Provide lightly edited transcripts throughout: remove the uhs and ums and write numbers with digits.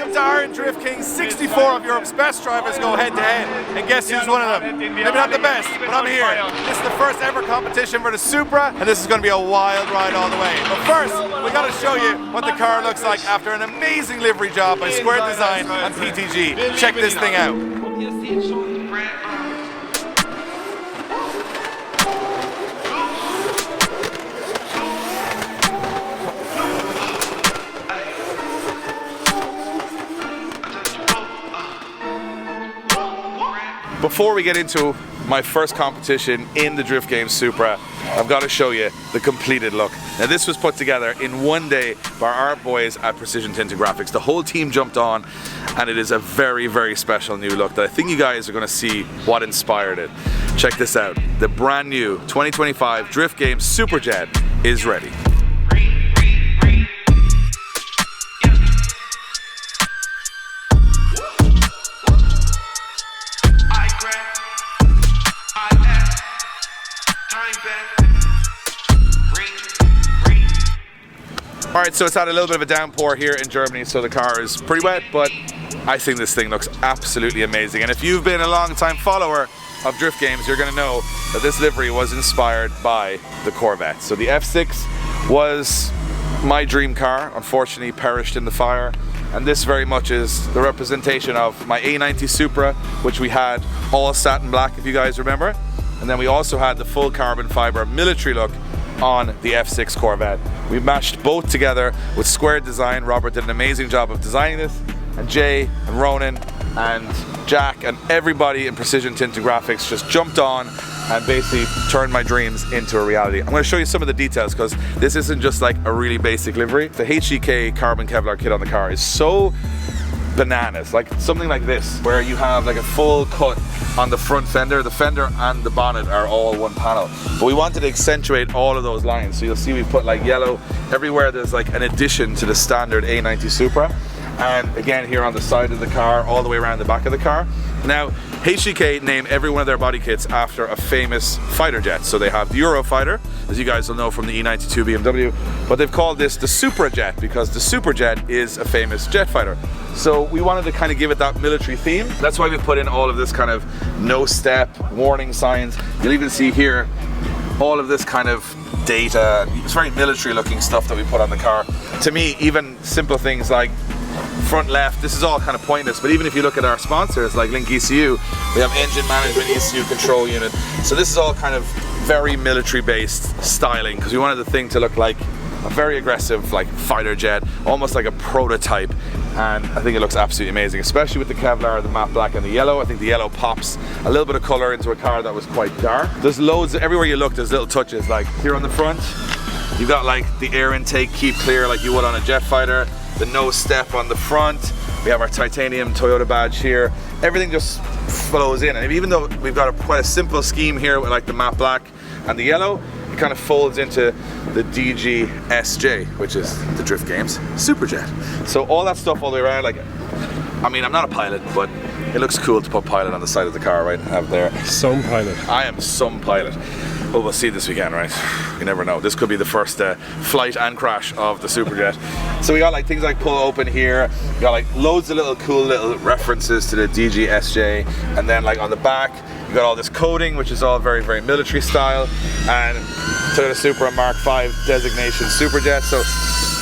Welcome to Iron Drift King. 64 of Europe's best drivers go head to head. And guess who's one of them? Maybe not the best, but I'm here. This is the first ever competition for the Supra, and this is going to be a wild ride all the way. But first, we got to show you what the car looks like after an amazing livery job by Square Design and PTG. Check this thing out. Before we get into my first competition in the Drift Game Supra, I've got to show you the completed look. Now this was put together in one day by our boys at Precision Tinted Graphics. The whole team jumped on, and it is a very, very special new look that I think you guys are going to see what inspired it. Check this out. The brand new 2025 Drift Game Superjet is ready. Alright, so it's had a little bit of a downpour here in Germany, so the car is pretty wet, but I think this thing looks absolutely amazing. And if you've been a long time follower of Drift Games, you're going to know that this livery was inspired by the Corvette. So the F6 was my dream car, unfortunately perished in the fire. And this very much is the representation of my A90 Supra, which we had all satin black, if you guys remember. And then we also had the full carbon fiber military look on the F6 Corvette. We mashed both together with Square Design. Robert did an amazing job of designing this, and Jay and Ronan and Jack and everybody in Precision Tinted Graphics just jumped on and basically turned my dreams into a reality. I'm going to show you some of the details because this isn't just like a really basic livery. The HGK carbon Kevlar kit on the car is so bananas, like something like this, where you have like a full cut on the front fender. The fender and the bonnet are all one panel, but we wanted to accentuate all of those lines. So you'll see we put like yellow everywhere. There's like an addition to the standard A90 Supra, and again here on the side of the car, all the way around the back of the car. Now HGK name every one of their body kits after a famous fighter jet. So they have the Eurofighter, as you guys will know from the E92 BMW, but they've called this the Suprajet because the Suprajet is a famous jet fighter. So we wanted to kind of give it that military theme. That's why we put in all of this kind of no step warning signs. You'll even see here all of this kind of data. It's very military looking stuff that we put on the car. To me, even simple things like front left, this is all kind of pointless, but even if you look at our sponsors like Link ECU, we have engine management, ECU control unit. So this is all kind of very military based styling because we wanted the thing to look like a very aggressive like fighter jet, almost like a prototype, and I think it looks absolutely amazing, especially with the Kevlar, the matte black and the yellow. I think the yellow pops a little bit of color into a car that was quite dark. There's loads, everywhere you look there's little touches, like here on the front you've got like the air intake keep clear like you would on a jet fighter, the no step on the front, we have our titanium Toyota badge here. Everything just flows in, and even though we've got quite a simple scheme here with like the matte black and the yellow, it kind of folds into the DGSJ, which is the Drift Games Superjet. So all that stuff all the way around, like, I mean, I'm not a pilot, but it looks cool to put pilot on the side of the car right out there. Some pilot. I am some pilot. Well, we'll see this weekend, right? You never know. This could be the first flight and crash of the Superjet. So we got like things like pull open here. We got like loads of little cool little references to the DGSJ, and then like on the back you got all this coding, which is all very, very military style, and Toyota Supra MK5 designation Superjet. So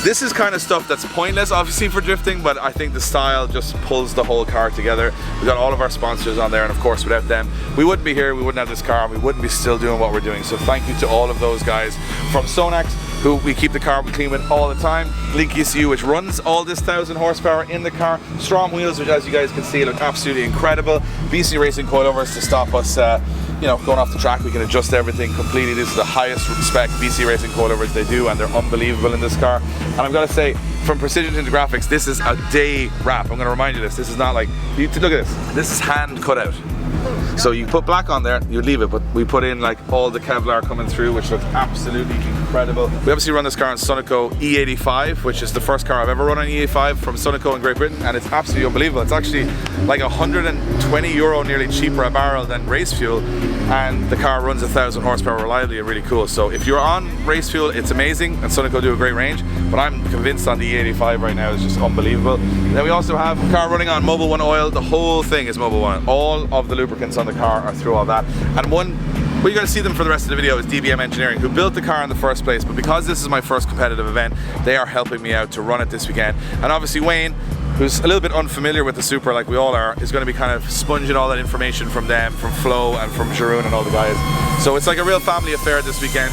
this is kind of stuff that's pointless obviously for drifting, but I think the style just pulls the whole car together. We got all of our sponsors on there, and of course without them we wouldn't be here, we wouldn't have this car, and we wouldn't be still doing what we're doing. So thank you to all of those guys from Sonax, who we keep the car clean with all the time. Link ECU, which runs all this 1000 horsepower in the car. Strom wheels, which as you guys can see look absolutely incredible. BC Racing coilovers to stop us you know, going off the track. We can adjust everything completely. This is the highest spec BC Racing coilovers they do, and they're unbelievable in this car. And I've got to say, from Precision Tinted Graphics, this is a day wrap. I'm going to remind you this. This is not like, look at this. This is hand cut out. So you put black on there, you leave it, but we put in like all the Kevlar coming through, which looks absolutely incredible. We obviously run this car on Sunoco E85, which is the first car I've ever run on E85 from Sunoco in Great Britain, and it's absolutely unbelievable. It's actually like €120 nearly cheaper a barrel than race fuel, and the car runs 1000 horsepower reliably and really cool. So if you're on race fuel, it's amazing, and Sunoco do a great range. but I'm convinced on the E85 right now is just unbelievable. Then we also have the car running on Mobil 1 oil. The whole thing is Mobil 1. All of the lubricants on the car are through all that. And well, you're going to see them for the rest of the video is DBM Engineering, who built the car in the first place, but because this is my first competitive event, they are helping me out to run it this weekend. And obviously Wayne, who's a little bit unfamiliar with the Supra like we all are, is going to be kind of sponging all that information from them, from Flo and from Jeroen and all the guys. So it's like a real family affair this weekend.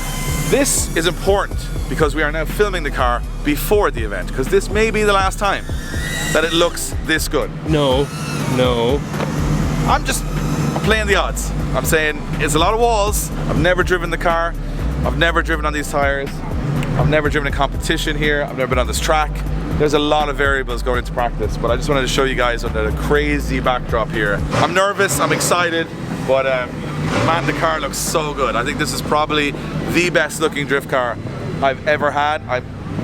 This is important because we are now filming the car before the event, because this may be the last time that it looks this good. No. I'm playing the odds. I'm saying it's a lot of walls. I've never driven the car. I've never driven on these tires. I've never driven a competition here. I've never been on this track. There's a lot of variables going into practice, but I just wanted to show you guys under the crazy backdrop here. I'm nervous, I'm excited, but man, the car looks so good. I think this is probably the best looking drift car I've ever had.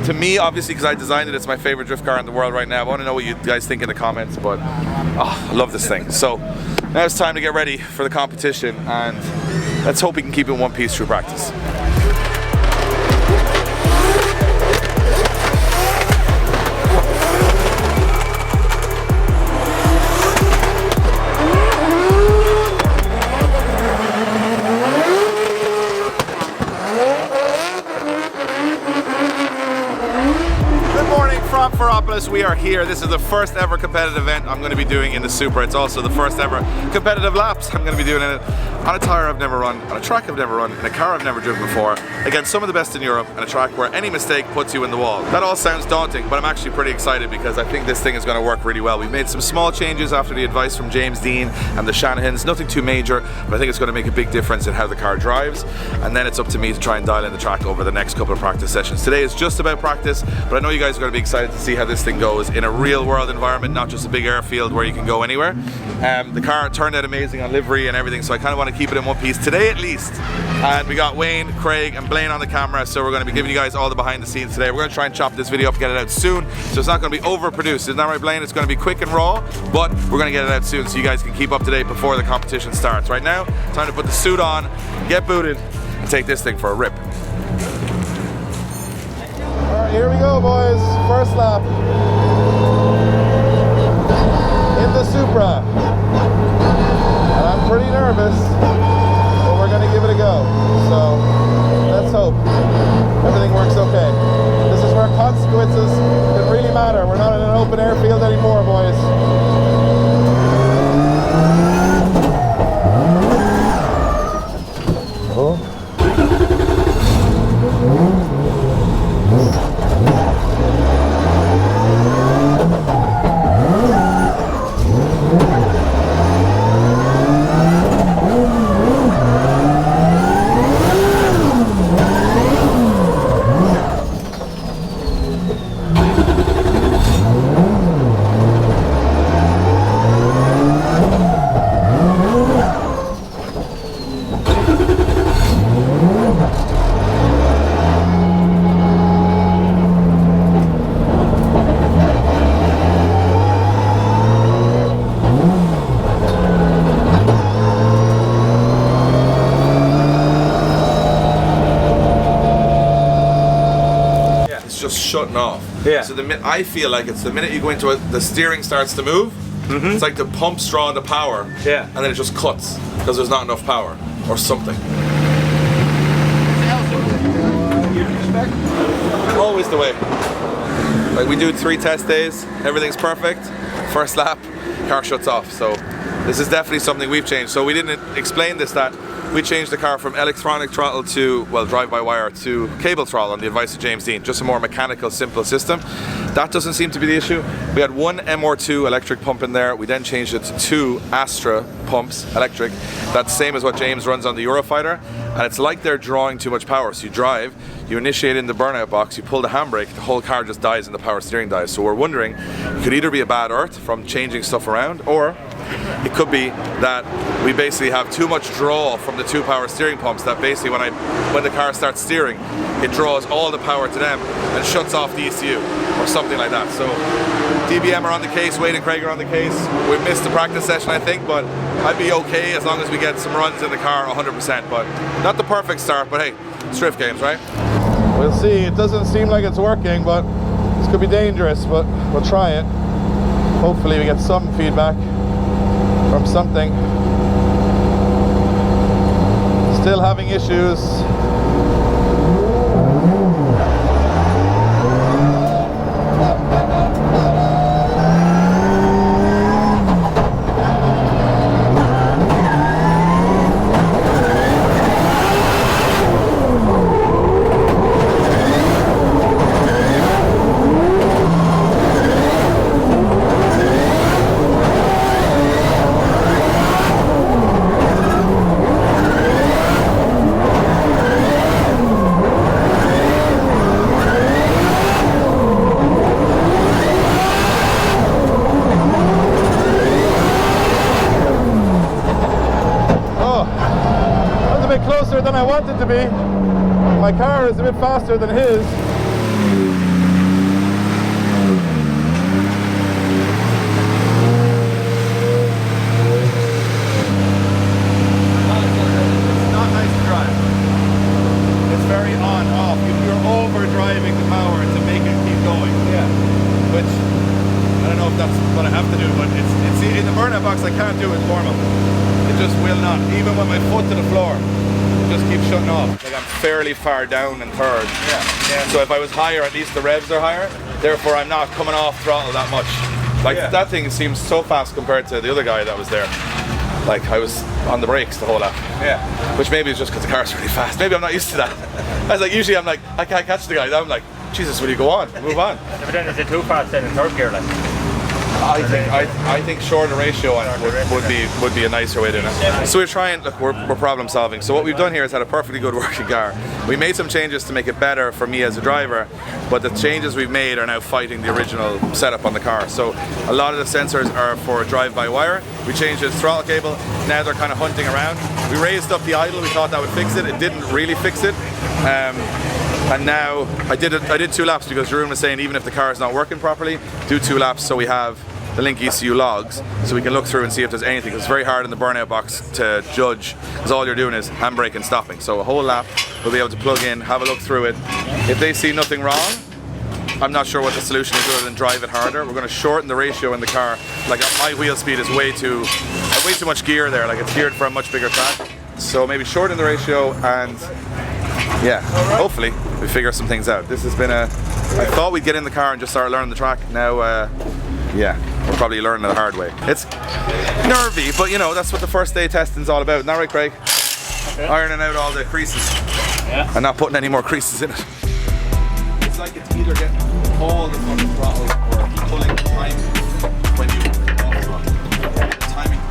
To me, obviously, because I designed it, it's my favorite drift car in the world right now. I want to know what you guys think in the comments, but I love this thing. So now it's time to get ready for the competition, and let's hope we can keep it in one piece through practice. We are here. This is the first ever competitive event I'm going to be doing in the Supra. It's also the first ever competitive laps I'm going to be doing in it on a tyre I've never run, on a track I've never run, in a car I've never driven before, against some of the best in Europe, and a track where any mistake puts you in the wall. That all sounds daunting, but I'm actually pretty excited because I think this thing is going to work really well. We've made some small changes after the advice from James Dean and the Shanahans, nothing too major, but I think it's going to make a big difference in how the car drives, and then it's up to me to try and dial in the track over the next couple of practice sessions. Today is just about practice, but I know you guys are going to be excited to see how this thing goes in a real world environment, not just a big airfield where you can go anywhere. The car turned out amazing on livery and everything, so I kind of want to keep it in one piece today at least. And we got Wayne, Craig and Blaine on the camera, so we're going to be giving you guys all the behind the scenes today. We're going to try and chop this video up and get it out soon, so it's not going to be overproduced. Isn't that right, Blaine? It's going to be quick and raw, but we're going to get it out soon so you guys can keep up to date before the competition starts. Right now, time to put the suit on, get booted, and take this thing for a rip. Alright, here we go, boys. First lap in the Supra. And I'm pretty nervous, but we're going to give it a go. So let's hope everything works okay. This is where consequences can really matter. We're not in an open airfield anymore, boys. Oh. Shutting off. Yeah. So I feel like it's the minute you go into it, the steering starts to move. It's like the pump's drawing the power. Yeah. And then it just cuts because there's not enough power or something. Always the way. Like we do 3 test days, everything's perfect. First lap, car shuts off. So this is definitely something we've changed. So we didn't explain this, that we changed the car from electronic throttle to, well, drive-by-wire to cable throttle on the advice of James Dean. Just a more mechanical, simple system. That doesn't seem to be the issue. We had one MR2 electric pump in there. We then changed it to 2 Astra pumps, electric. That's the same as what James runs on the Eurofighter. And it's like they're drawing too much power. So you drive, you initiate in the burnout box, you pull the handbrake, the whole car just dies and the power steering dies. So we're wondering, it could either be a bad earth from changing stuff around, or it could be that we basically have too much draw from the 2 power steering pumps, that basically when the car starts steering, it draws all the power to them and shuts off the ECU or something like that. So DBM are on the case, Wade and Craig are on the case. We missed the practice session, I think, but I'd be okay as long as we get some runs in the car 100%. But not the perfect start, but hey, it's drift games, right? We'll see. It doesn't seem like it's working, but this could be dangerous, but we'll try it. Hopefully we get some feedback from something. Still having issues. Closer than I want it to be. My car is a bit faster than his. It's not nice to drive. It's very on-off. You're overdriving the power to make it keep going. Yeah. Which I don't know if that's what I have to do, but it's in the burnout box. I can't do it normal. It just will not. Even with my foot to the floor. Just keep shutting off. Like I'm fairly far down in third. Yeah. So if I was higher, at least the revs are higher. Therefore, I'm not coming off throttle that much. Like that thing seems so fast compared to the other guy that was there. Like I was on the brakes the whole lap. Yeah. Which maybe is just because the car's really fast. Maybe I'm not used to that. I was like, usually I'm like, I can't catch the guy. I'm like, Jesus, will you go on? Move on. But then is it too fast then in third gear, like? I think shorter ratio on it would be a nicer way to do it. So we're trying, look, we're problem solving. So what we've done here is had a perfectly good working car. We made some changes to make it better for me as a driver, but the changes we've made are now fighting the original setup on the car. So a lot of the sensors are for drive-by-wire. We changed its throttle cable. Now they're kind of hunting around. We raised up the idle. We thought that would fix it. It didn't really fix it. And now I did 2 laps because Jeroen was saying even if the car is not working properly, do 2 laps so we have the Link ECU logs so we can look through and see if there's anything, because it's very hard in the burnout box to judge because all you're doing is handbrake and stopping. So a whole lap we'll be able to plug in, have a look through it. If they see nothing wrong, I'm not sure what the solution is other than drive it harder. We're going to shorten the ratio in the car. Like my wheel speed is way too much gear there, like it's geared for a much bigger track. So maybe shorten the ratio and yeah, hopefully we figure some things out. This has been I thought we'd get in the car and just start learning the track. Now, yeah, we're probably learning it the hard way. It's nervy, but you know, that's what the first day testing's all about. Isn't that right, Craig? Okay. Ironing out all the creases. Yeah. And not putting any more creases in it. It's like it's either getting all the fucking throttle or pulling the time when you off throttle. The timing.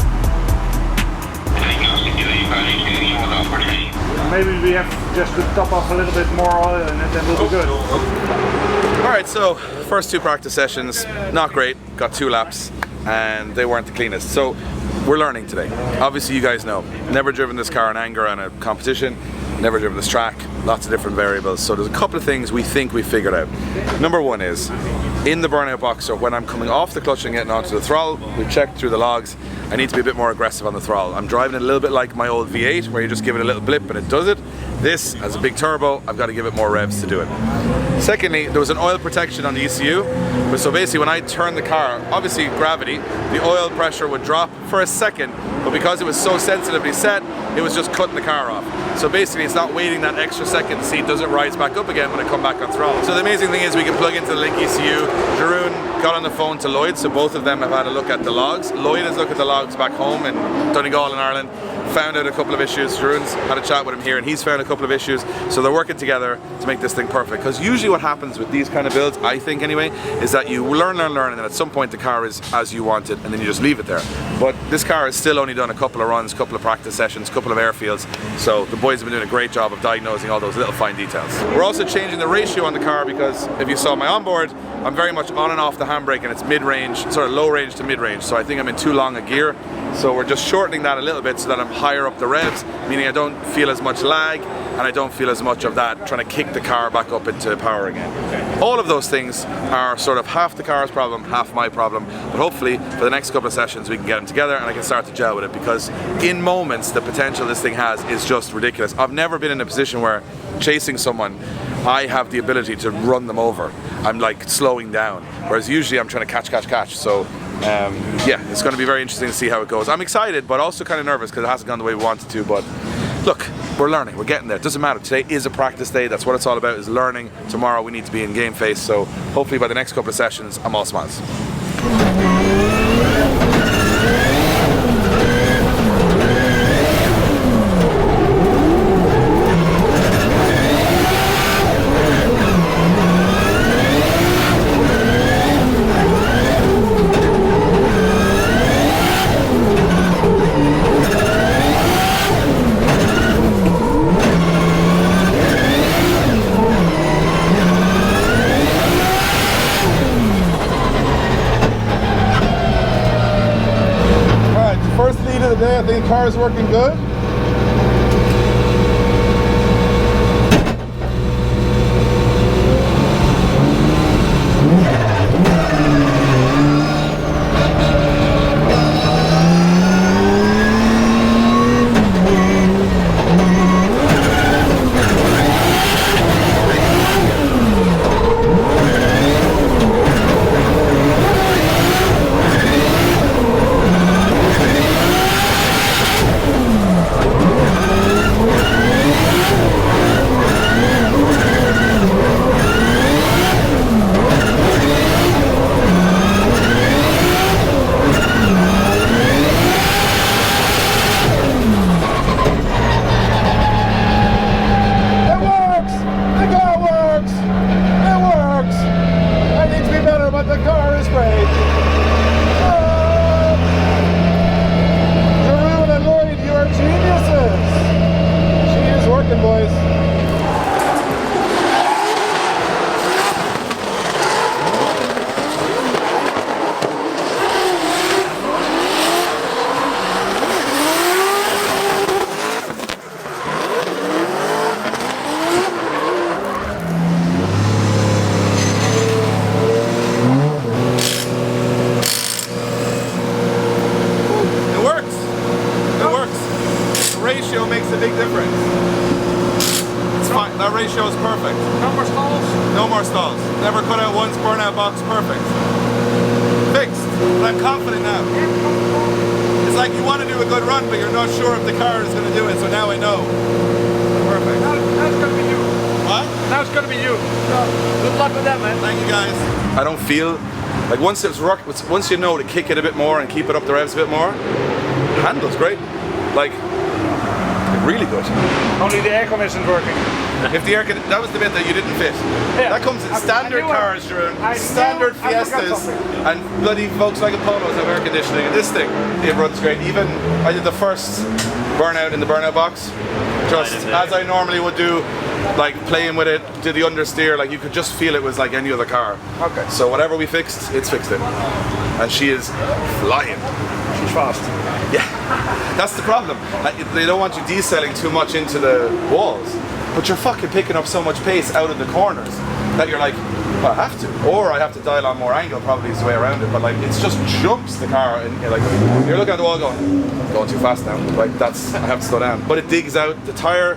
Maybe we have just to top off a little bit more oil and then we'll be good. Alright, so first 2 practice sessions, not great, got 2 laps and they weren't the cleanest. So we're learning today. Obviously you guys know, never driven this car in anger on a competition, never driven this track, lots of different variables. So there's a couple of things we think we figured out. Number 1 is, in the burnout box, or when I'm coming off the clutch and getting onto the throttle, we've checked through the logs, I need to be a bit more aggressive on the throttle. I'm driving it a little bit like my old V8 where you just give it a little blip and it does it. This, as a big turbo, I've got to give it more revs to do it. Secondly, there was an oil protection on the ECU. So basically when I turned the car, obviously gravity, the oil pressure would drop for a second, but because it was so sensitively set, it was just cutting the car off. So basically it's not waiting that extra second to see does it rise back up again when I come back on throttle. So the amazing thing is we can plug into the Link ECU. Jeroen got on the phone to Lloyd, so both of them have had a look at the logs. Lloyd has looked at the logs back home in Donegal in Ireland, found out a couple of issues. Jeroen's had a chat with him here and he's found a couple of issues. So they're working together to make this thing perfect. Because usually what happens with these kind of builds, I think anyway, is that you learn and then at some point the car is as you want it and then you just leave it there. But this car has still only done a couple of runs, couple of practice sessions, couple of airfields. So the boys have been doing a great job of diagnosing all those little fine details. We're also changing the ratio on the car because if you saw my onboard, I'm very much on and off the handbrake and it's mid-range, sort of low range to mid-range. So I think I'm in too long a gear. So we're just shortening that a little bit so that I'm higher up the revs, meaning I don't feel as much lag and I don't feel as much of that trying to kick the car back up into power again. All of those things are sort of half the car's problem, half my problem, but hopefully for the next couple of sessions we can get them together and I can start to gel with it, because in moments the potential this thing has is just ridiculous. I've never been in a position where chasing someone I have the ability to run them over. I'm like slowing down, whereas usually I'm trying to catch. So yeah, it's going to be very interesting to see how it goes. I'm excited, but also kind of nervous because it hasn't gone the way we wanted to. But look, we're learning, we're getting there. It doesn't matter. Today is a practice day. That's what it's all about, is learning. Tomorrow we need to be in game face. So hopefully by the next couple of sessions, I'm all smiles. First lead of the day, I think the car is working good. Makes a big difference. It's fine. That ratio is perfect. No more stalls? No more stalls. Never cut out once, burnout box, perfect. Fixed. But I'm confident now. It's like you want to do a good run, but you're not sure if the car is going to do it, so now I know. Perfect. Now it's going to be you. What? Now it's going to be you. So, good luck with that, man. Thank you, guys. I don't feel like once you know to kick it a bit more and keep it up the revs a bit more, handles great. Like really good. Only the air conditioner's working. If the that was the bit that you didn't fit. Yeah. That comes in standard cars, Jeroen. Standard I forgot Fiestas something. and bloody Volkswagen Polos have air conditioning. And this thing, it runs great. Even I did the first burnout in the burnout box, just as I normally would do, like playing with it, did the understeer. Like you could just feel it was like any other car. Okay. So whatever we fixed, it's fixed it, and she is flying. She's fast. Yeah, that's the problem. They don't want you decelling too much into the walls, but you're fucking picking up so much pace out of the corners that you're like, well, I have to, or I have to dial on more angle. Probably is the way around it. But like, it just jumps the car, and you're like, you're looking at the wall, going too fast now. Like that's, I have to slow down. But it digs out. The tire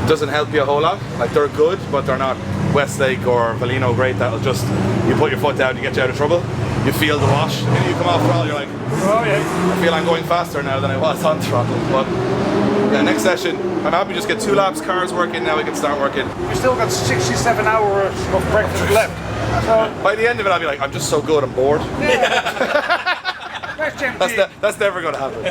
doesn't help you a whole lot. Like they're good, but they're not Westlake or Valino great. That'll just, you put your foot down, you get you out of trouble. You feel the wash, and you come off throttle, you're like, Oh yeah. I feel I'm going faster now than I was on throttle. But yeah, next session, I'm happy to just get 2 laps, car's working, now we can start working. We still got 67 hours of breakfast left. So By the end of it, I'll be like, I'm just so good, I'm bored. yeah. That's never going to happen.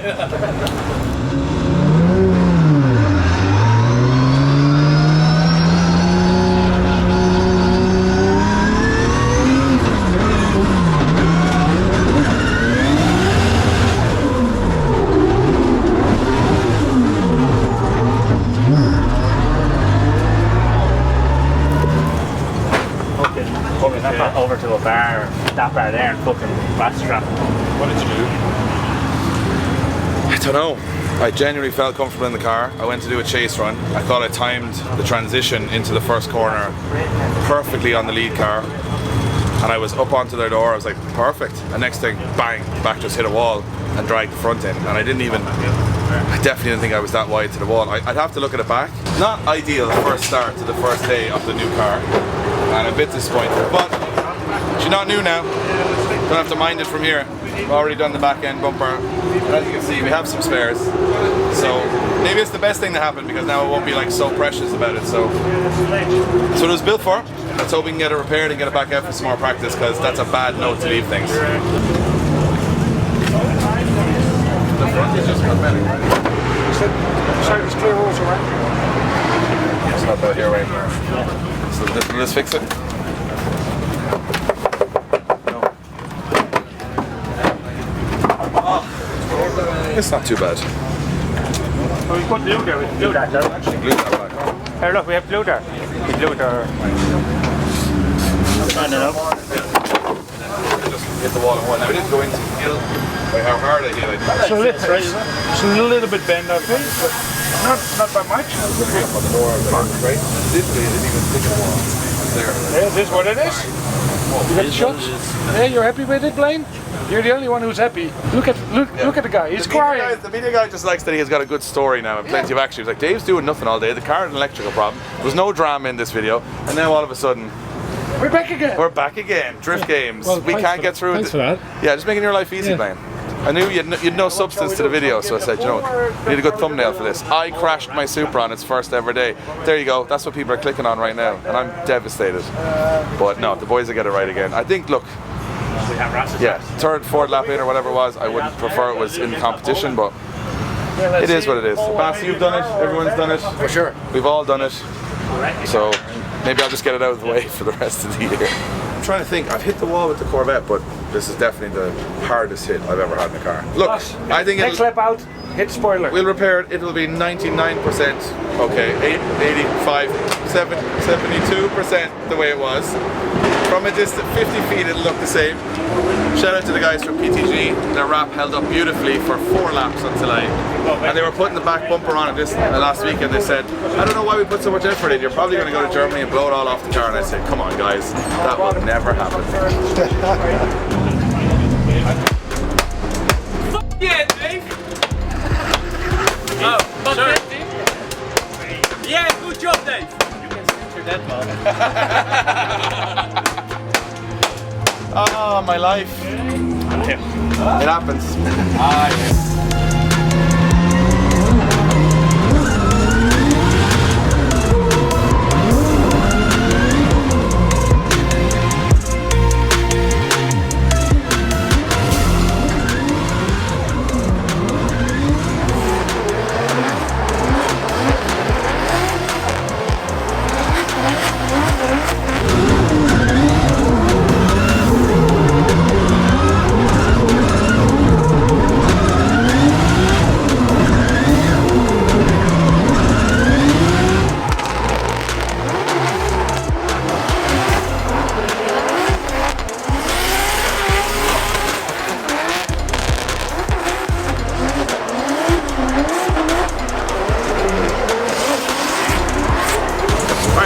Over to a bar, that bar there, and fucking fast trap. What did you do? I don't know. I genuinely felt comfortable in the car. I went to do a chase run. I thought I timed the transition into the first corner perfectly on the lead car. And I was up onto their door. I was like, perfect. And next thing, bang, back just hit a wall. and dragged the front in, and I definitely didn't think I was that wide to the wall. I'd have to look at it back. Not ideal first start to the first day of the new car, and a bit disappointed, but she's not new now. Don't have to mind it from here. We've already done the back end bumper, and as you can see, we have some spares. So maybe it's the best thing to happen, because now it won't be like so precious about it. So that's what it was built for. Let's hope we can get it repaired and get it back out for some more practice, because that's a bad note to leave things. The front is just cosmetic, right? Sorry, it's clear also, right? It's not about here, right? So let's fix it. It's not too bad. Oh, we put glue there. We glue that there. Actually, glue that back. Here, look, we have glue there. We glue there. Stand it up. Just hit the wall in one. Now, I didn't go into hill by how hard I hit it. It's a little bit bent, okay? But not by much. On the door, right? Literally, I didn't even think of the wall. It's there. Yeah, is this what it is? You got the shots? Yeah, you're happy with it, Blaine? You're the only one who's happy. Look at the guy. He's crying. The media guy just likes that he has got a good story now and plenty of action. He's like, Dave's doing nothing all day. The car had an electrical problem. There was no drama in this video, and now all of a sudden, we're back again. we're back again. Drift games. Well, we can't get through it. Thanks for that. Yeah, just making your life easy, Blaine. I knew you'd no substance to the video, so I said, you know, we need a good thumbnail for this. I crashed my Supra on its first ever day. There you go. That's what people are clicking on right now, and I'm devastated. But no, the boys will get it right again. I think, look, yeah, third, fourth lap in or whatever it was, I wouldn't prefer it was in competition, but it is what it is. Bass, you've done it. Everyone's done it. For sure. We've all done it. So maybe I'll just get it out of the way for the rest of the year. I'm trying to think. I've hit the wall with the Corvette, but this is definitely the hardest hit I've ever had in a car. Look, I think next lap out, hit spoiler. we'll repair it. It'll be 99% okay, 85, 72% the way it was. From a distance, 50 feet, it'll look the same. Shout out to the guys from PTG. Their wrap held up beautifully for 4 laps until and they were putting the back bumper on it this last week, and they said, I don't know why we put so much effort in. You're probably going to go to Germany and blow it all off the car. And I said, come on guys, that will never happen. Yeah, Dave. Oh, sorry. Yeah, good job, Dave. You can censor that one. Oh, my life. It happens.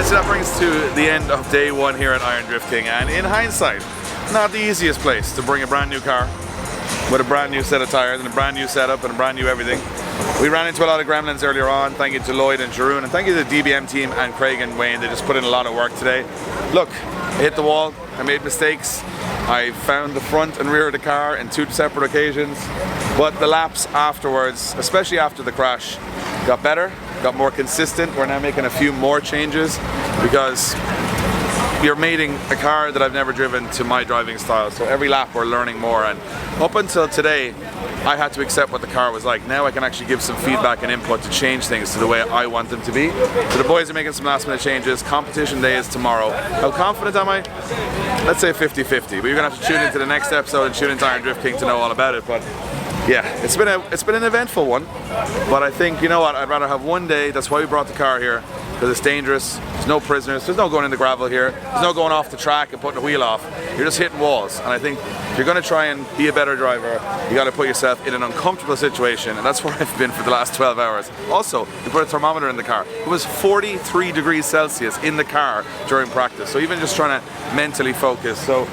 So that brings us to the end of day 1 here at Iron Drift King, and in hindsight, not the easiest place to bring a brand new car with a brand new set of tires and a brand new setup and a brand new everything. We ran into a lot of gremlins earlier on. Thank you to Lloyd and Jeroen, and thank you to the DBM team and Craig and Wayne. They just put in a lot of work today. Look, I hit the wall, I made mistakes. I found the front and rear of the car in 2 separate occasions, but the laps afterwards, especially after the crash, got better, got more consistent. We're now making a few more changes because you're mating a car that I've never driven to my driving style. So every lap we're learning more, and up until today I had to accept what the car was like. Now I can actually give some feedback and input to change things to the way I want them to be. So the boys are making some last minute changes. Competition day is tomorrow. How confident am I? Let's say 50-50, but you're gonna have to tune into the next episode and tune into Iron Drift King to know all about it. But yeah, it's been an eventful one, but I think, you know what, I'd rather have one day. That's why we brought the car here, because it's dangerous. There's no prisoners, there's no going in the gravel here, there's no going off the track and putting the wheel off. You're just hitting walls, and I think if you're going to try and be a better driver, you got to put yourself in an uncomfortable situation, and that's where I've been for the last 12 hours. Also, we put a thermometer in the car. It was 43 degrees Celsius in the car during practice, so even just trying to mentally focus. So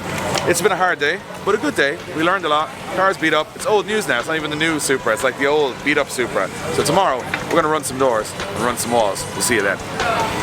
it's been a hard day. but a good day. We learned a lot. Car's beat up. It's old news now. It's not even the new Supra. It's like the old beat up Supra. So tomorrow we're going to run some doors and run some walls. We'll see you then.